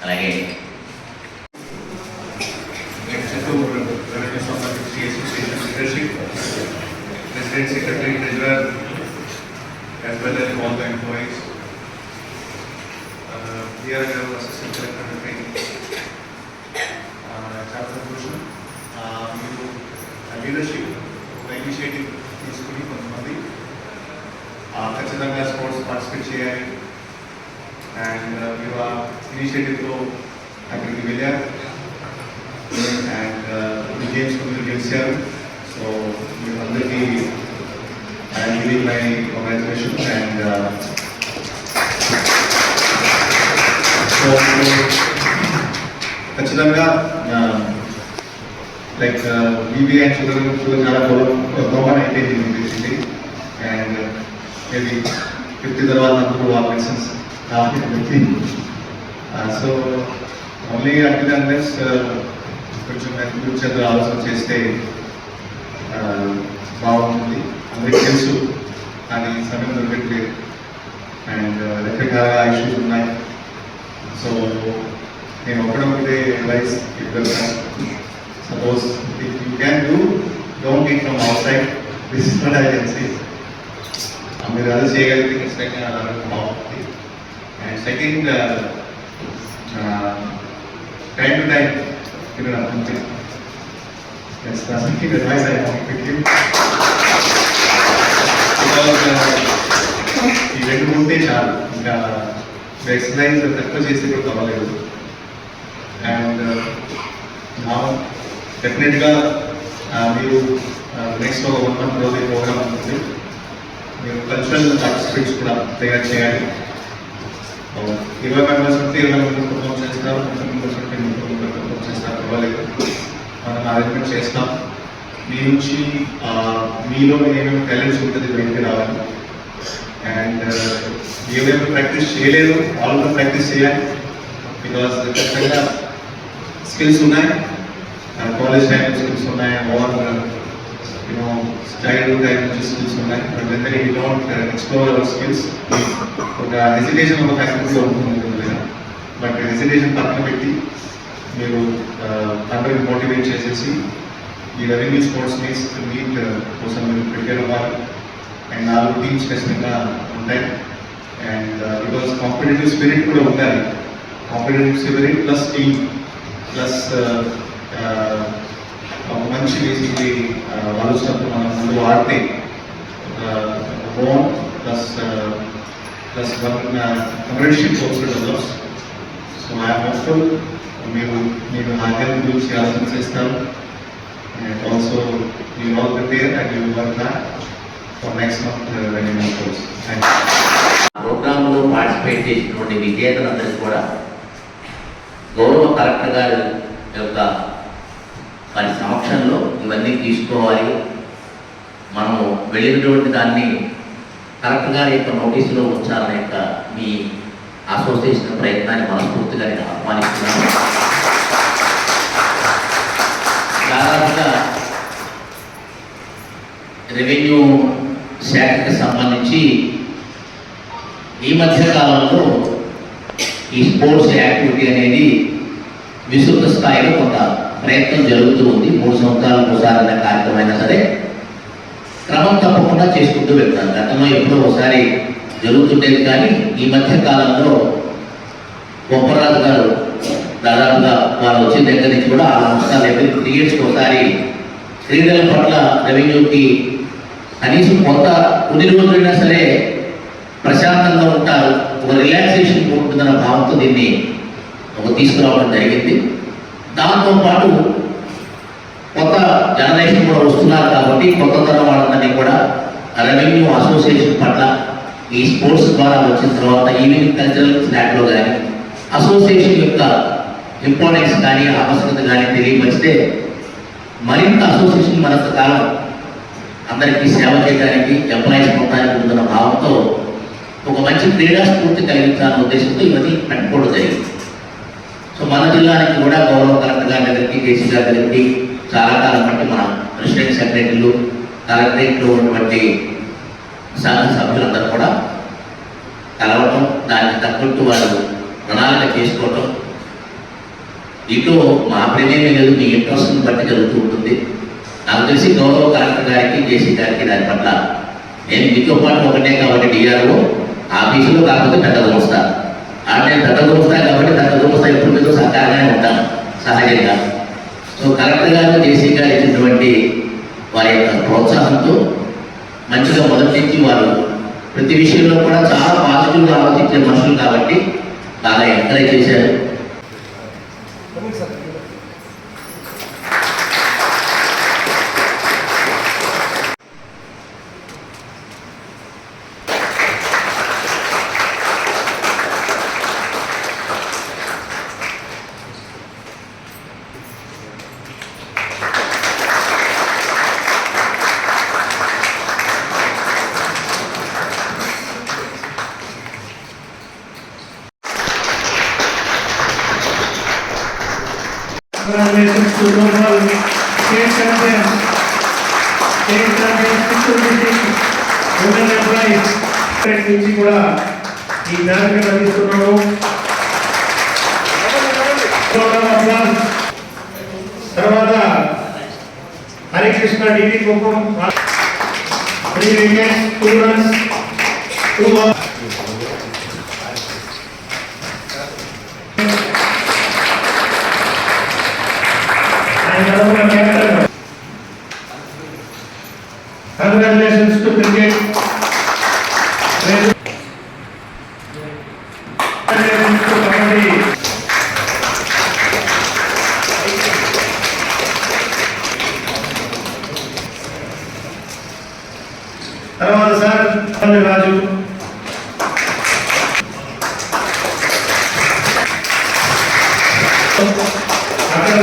అలాగే President, Secretary, Treasurer, as well as all the employees. Here I have Assistant Collector of Training. Chapter Bhushan. Leadership, initiative తీసుకుని కొంతమంది ఖచ్చితంగా sports participate చేయాలి and మీరు ఆ ఇనిషియేటివ్లో అక్కడికి వెళ్ళారు అండ్ ఈ గేమ్స్ మీరు గెలిచారు. సో మీరు అందరికీ I'm giving my congratulations and so ఖచ్చితంగా లైక్ బీబీ అండ్ షుగర్ చాలా గవర్నమెంట్ అయితే అనిపించింది అండ్ మేబీ 50 తర్వాత నాకు ఆ మెడిసిన్స్ రావాలి. సో ఓన్లీ అడ్వాన్స్ కొంచెం ఫ్యూచర్ ఆలోచన చేస్తే బాగుంటుంది. అందరికీ తెలుసు కానీ సమయం దొరకట్లేదు అండ్ రకరకాల ఇష్యూస్ ఉన్నాయి. సో నేను ఒకటే advice ఇవ్వగలుగుతాను. Suppose if you can do, don't eat from outside. This is what I can say. మీరు అది చేయగలిగితే ఖచ్చితంగా అలా బాగుంటుంది. And second time to time తినడం అంతే. That's the second advice I want to give. ఈ రెండు ఉంటే చాలు, ఇంకా ఎక్సర్సైజ్ తక్కువ చేసి కూడా తవ్వలేదు. అండ్ నా డెఫినెట్గా మీరు నెక్స్ట్ ఒక 1 month రోజు ప్రోగ్రామ్ ఉంటుంది. మీరు కల్చరల్ పార్టిసిపేట్స్ కూడా తయారు చేయాలి. 20 members ఉంటే 20 members పర్ఫామ్ చేస్తారు, 30 members ఉంటే 30 members పర్ఫామ్ చేస్తారు. పర్వాలేదు, మనం అరేంజ్మెంట్ చేస్తాం. మీ నుంచి మీలో ఏమేమి టాలెంట్స్ ఉంటుంది బయటికి రావాలి. అండ్ ఏమేమి ప్రాక్టీస్ చేయలేదు వాళ్ళు ప్రాక్టీస్ చేయాలి. బికాస్ ఖచ్చితంగా స్కిల్స్ ఉన్నాయి, కాలేజ్ టైం స్కిల్స్ ఉన్నాయి, ఆర్ చైల్డ్హుడ్ టైం నుంచి స్కిల్స్ ఉన్నాయి. But when you don't explore our skills ఒక హెసిటేషన్ ఒక ఫ్యాక్టరీలో ఉంటుంది. బట్ హెసిటేషన్ పక్కన పెట్టి మీరు అందరికి మోటివేట్ చేసేసి ఈ రెవెన్యూ స్పోర్ట్స్ మీట్ కోసం మీరు ప్రిపేర్ అవ్వాలి. అండ్ 4 టీమ్స్ ఖచ్చితంగా ఉంటాయి. అండ్ బికాస్ కాంపిటేటివ్ స్పిరిట్ కూడా ఉండాలి. Competitive spirit plus team plus ఒక మంచి బేసిక్లీ ఆలోచనతో మనం ముందు ఆడితే home plus communication also develops. So I'm hopeful మీరు నా హెల్త్ గురించి ఆలోచన చేస్తారు. And also you oil prepare and you work back for next month revenue course. Thank you. ప్రోగ్రాంలో పార్టిసిపేట్ చేసినటువంటి విజేతలందరికీ కూడా గౌరవ కలెక్టర్ గారి యొక్క వారి సమక్షంలో ఇవన్నీ తీసుకోవాలి. మనము వెళ్ళినటువంటి దాన్ని కలెక్టర్ గారి యొక్క నోటీసులో ఉంచాలనే యొక్క మీ అసోసియేషన్ ప్రయత్నాన్ని మనస్ఫూర్తిగా నేను ఆహ్వానిస్తున్నాను. దాదాపుగా రెవెన్యూ శాఖకి సంబంధించి ఈ మధ్య కాలంలో ఈ స్పోర్ట్స్ యాక్టివిటీ అనేది విస్తృత స్థాయిలో కొంత ప్రయత్నం జరుగుతూ ఉంది. 3 సంవత్సరాలకు ఒకసారి అనే కార్యక్రమం అయినా సరే క్రమం తప్పకుండా చేసుకుంటూ వెళ్తాను. గతంలో ఎప్పుడో ఒకసారి జరుగుతుండేది, కానీ ఈ మధ్య కాలంలో బొప్పరాజు గారు దాదాపుగా వారు వచ్చిన దగ్గర నుంచి కూడా 6 సంవత్సరాలు every 3 years ఒకసారి క్రీడల పట్ల రెవెన్యూకి కనీసం కొంత కొన్ని రోజులైనా సరే ప్రశాంతంగా ఉంటారు, ఒక రిలాక్సేషన్ ఉంటుందన్న భావంతో దీన్ని తీసుకురావడం జరిగింది. దాంతోపాటు కొత్త జనరేషన్ కూడా వస్తున్నారు కాబట్టి కొత్త తరం వాళ్ళందరినీ కూడా రెవెన్యూ అసోసియేషన్ పట్ల ఈ స్పోర్ట్స్ ద్వారా వచ్చిన తర్వాత ఈవినింగ్ కల్చరల్ స్నాక్లో కానీ అసోసియేషన్ యొక్క ఇంపార్టెన్స్ కానీ ఆవశ్యకత కానీ తెలియపరిస్తే మరింత అసోసియేషన్ మరింత కాలం అందరికీ సేవ చేయడానికి ఎంప్లాయీస్ మొత్తానికి ఉంటున్న భావంతో ఒక మంచి క్రీడా స్ఫూర్తి కలిగించాలనే ఉద్దేశంతో ఇవన్నీ పెట్టుకోవడం జరిగింది. సో మన జిల్లానికి కూడా గౌరవ కలెక్టర్ గారి దగ్గరికి, కేసీ గారి దగ్గరికి చాలా కాలం బట్టి మన ప్రెసిడెంట్ సెక్రటరీలు, కలెక్టరేట్లో ఉన్నటువంటి సంఘ సభ్యులందరూ కూడా కలవటం, దానికి తగ్గట్టు వారు ప్రణాళిక చేసుకోవటం, దీంట్లో మా ప్రమేయం లేదు, మీ ఇంట్రెస్ట్ని బట్టి జరుగుతూ ఉంటుంది. నాకు తెలిసి గౌరవ కలెక్టర్ గారికి, జేసీ గారికి దాని పట్ల నేను మీతో పాటు ఒకటే కాబట్టి డిఆర్ఓ ఆఫీసులో కాకపోతే పెద్ద గుమస్తా, నేను పెద్ద గుమస్తా కాబట్టి పెద్ద గుమస్తా ఎప్పుడు మీతో సహకారంగానే ఉంటాను సహజంగా. సో కలెక్టర్ గారు, జేసీ గారు ఇచ్చినటువంటి వారి యొక్క ప్రోత్సాహంతో మంచిగా మొదటి నుంచి వారు ప్రతి విషయంలో కూడా చాలా పాజిటివ్గా ఆలోచించే మనుషులు కాబట్టి బాగా ఎంకరేజ్ చేశారు. Congratulations to Global State Champions, Women Employees నుంచి కూడా ఈ జ్ఞాపకం అందిస్తున్నాము. తర్వాత Harikrishna DD Kuppam 3 wickets, 2 runs, 2 balls. Congratulations to cricket. Congratulations to kabaddi. తర్వాత సార్ రాజు అక్కడ